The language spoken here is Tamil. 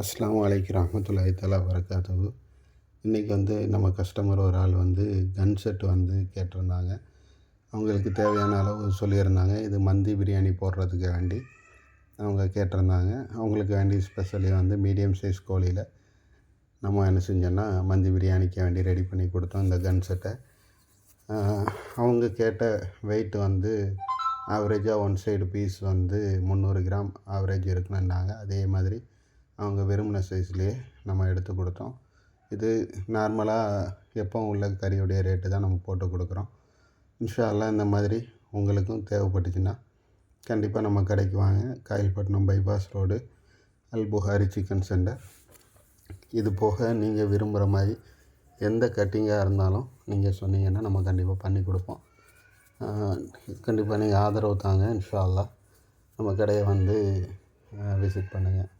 அஸ்ஸலாமு அலைக்கும் ரஹ்மத்துல்லாஹி தஆலா வரகாத்துஹு. இன்றைக்கி நம்ம கஸ்டமர் ஒரு ஆள் கன் செட் கேட்டிருந்தாங்க. அவங்களுக்கு தேவையான அளவு சொல்லியிருந்தாங்க. இது மந்தி பிரியாணி போடுறதுக்கு வேண்டி அவங்க கேட்டிருந்தாங்க. அவங்களுக்கு வேண்டி ஸ்பெஷலி மீடியம் சைஸ் கோழியில் நம்ம என்ன செஞ்சோன்னா மந்தி பிரியாணிக்கு வேண்டி ரெடி பண்ணி கொடுத்தோம் இந்த கன் செட்டை. அவங்க கேட்ட வெயிட் ஆவரேஜாக one side piece 300 gram average இருக்குன்னாங்க. அதே மாதிரி அவங்க விரும்பின சைஸ்லேயே நம்ம எடுத்து கொடுத்தோம். இது நார்மலாக எப்போவும் உள்ள கறியுடைய ரேட்டு தான் நம்ம போட்டு கொடுக்குறோம். இன்ஷா அல்லாஹ் இந்த மாதிரி உங்களுக்கும் தேவைப்பட்டுச்சுன்னா கண்டிப்பாக நம்ம கடைக்கு வாங்க. காயல்பட்டினம் பைபாஸ் ரோடு அல் புகாரி சிக்கன் சென்டர். இது போக நீங்கள் விரும்புகிற மாதிரி எந்த கட்டிங்காக இருந்தாலும் நீங்கள் சொன்னீங்கன்னா நம்ம கண்டிப்பாக பண்ணி கொடுப்போம். கண்டிப்பாக நீங்கள் ஆதரவு தாங்க. இன்ஷா அல்லாஹ் நம்ம கடையை விசிட் பண்ணுங்கள்.